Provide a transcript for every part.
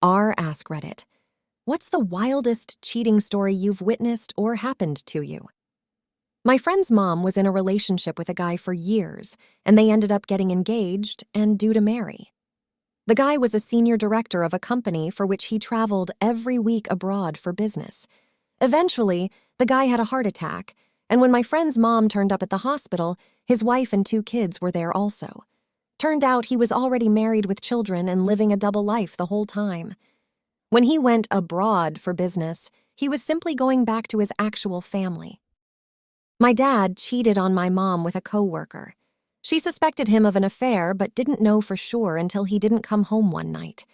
Our AskReddit. What's the wildest cheating story you've witnessed or happened to you? My friend's mom was in a relationship with a guy for years, and they ended up getting engaged and due to marry. The guy was a senior director of a company for which he traveled every week abroad for business. Eventually, the guy had a heart attack, and when my friend's mom turned up at the hospital, his wife and 2 kids were there also. Turned out he was already married with children and living a double life the whole time. When he went abroad for business, he was simply going back to his actual family. My dad cheated on my mom with a coworker. She suspected him of an affair but didn't know for sure until he didn't come home one night.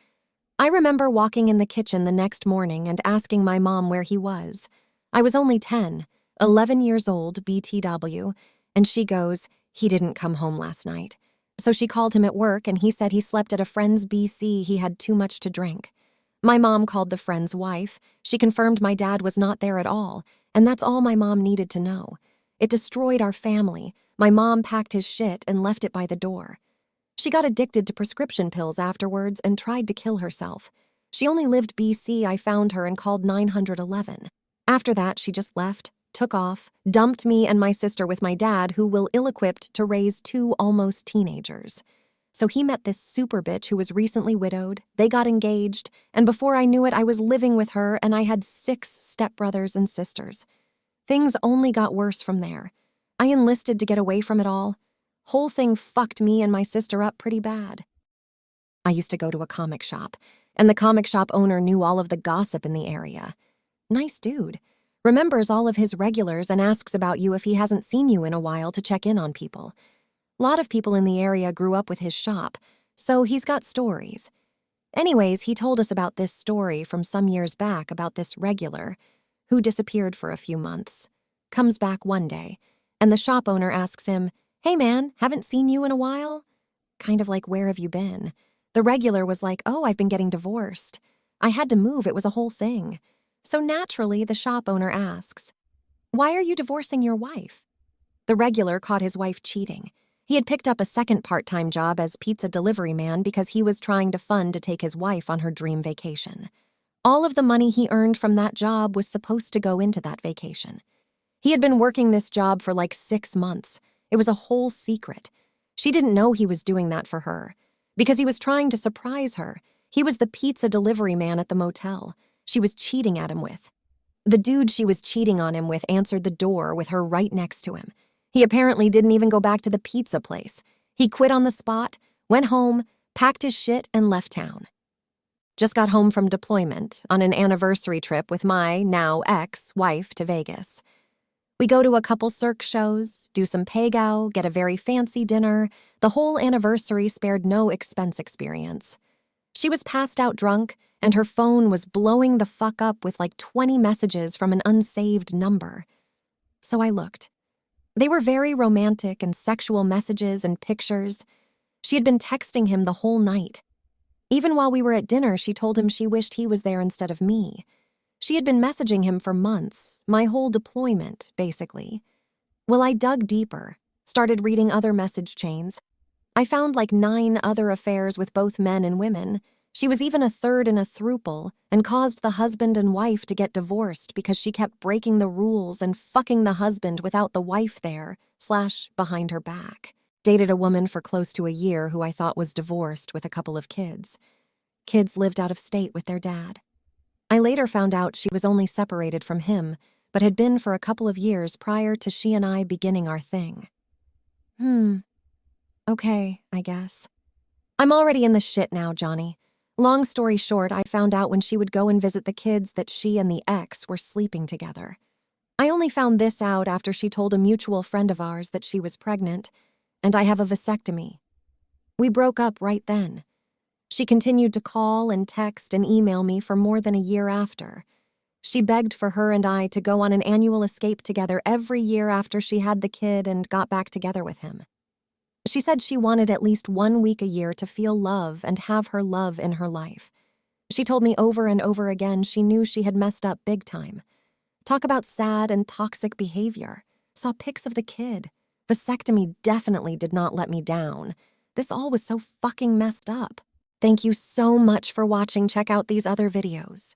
I remember walking in the kitchen the next morning and asking my mom where he was. I was only 10, 11 years old, BTW, and she goes, "He didn't come home last night." So she called him at work and he said he slept at a friend's BC. He had too much to drink. My mom called the friend's wife. She confirmed my dad was not there at all, and that's all my mom needed to know. It destroyed our family. My mom packed his shit and left it by the door. She got addicted to prescription pills afterwards and tried to kill herself. She only lived BC. I found her and called 911. After that, she just left, took off, dumped me and my sister with my dad, who was ill-equipped to raise 2 almost teenagers. So he met this super bitch who was recently widowed, they got engaged, and before I knew it, I was living with her and I had 6 stepbrothers and sisters. Things only got worse from there. I enlisted to get away from it all. Whole thing fucked me and my sister up pretty bad. I used to go to a comic shop, and the comic shop owner knew all of the gossip in the area. Nice dude. Remembers all of his regulars and asks about you if he hasn't seen you in a while to check in on people. A lot of people in the area grew up with his shop, so he's got stories. Anyways, he told us about this story from some years back about this regular who disappeared for a few months. Comes back one day, and the shop owner asks him, "Hey man, haven't seen you in a while?" Kind of like, "Where have you been?" The regular was like, "Oh, I've been getting divorced. I had to move, it was a whole thing." So naturally, the shop owner asks, "Why are you divorcing your wife?" The regular caught his wife cheating. He had picked up a second part-time job as pizza delivery man because he was trying to fund to take his wife on her dream vacation. All of the money he earned from that job was supposed to go into that vacation. He had been working this job for like 6 months. It was a whole secret. She didn't know he was doing that for her. Because he was trying to surprise her. He was the pizza delivery man at the motel she was cheating at him with. The dude she was cheating on him with answered the door with her right next to him. He apparently didn't even go back to the pizza place. He quit on the spot, went home, packed his shit, and left town. Just got home from deployment on an anniversary trip with my now ex-wife to Vegas. We go to a couple Cirque shows, do some pay-gow, get a very fancy dinner. The whole anniversary spared no expense experience. She was passed out drunk, and her phone was blowing the fuck up with like 20 messages from an unsaved number. So I looked. They were very romantic and sexual messages and pictures. She had been texting him the whole night. Even while we were at dinner, she told him she wished he was there instead of me. She had been messaging him for months, my whole deployment, basically. Well, I dug deeper, started reading other message chains. I found like 9 other affairs with both men and women. She was even a third in a throuple and caused the husband and wife to get divorced because she kept breaking the rules and fucking the husband without the wife there, / behind her back. Dated a woman for close to a year who I thought was divorced with a couple of kids. Kids lived out of state with their dad. I later found out she was only separated from him, but had been for a couple of years prior to she and I beginning our thing. Okay, I guess. I'm already in the shit now, Johnny. Long story short, I found out when she would go and visit the kids that she and the ex were sleeping together. I only found this out after she told a mutual friend of ours that she was pregnant, and I have a vasectomy. We broke up right then. She continued to call and text and email me for more than a year after. She begged for her and I to go on an annual escape together every year after she had the kid and got back together with him. She said she wanted at least 1 week a year to feel love and have her love in her life. She told me over and over again she knew she had messed up big time. Talk about sad and toxic behavior. Saw pics of the kid. Vasectomy definitely did not let me down. This all was so fucking messed up. Thank you so much for watching. Check out these other videos.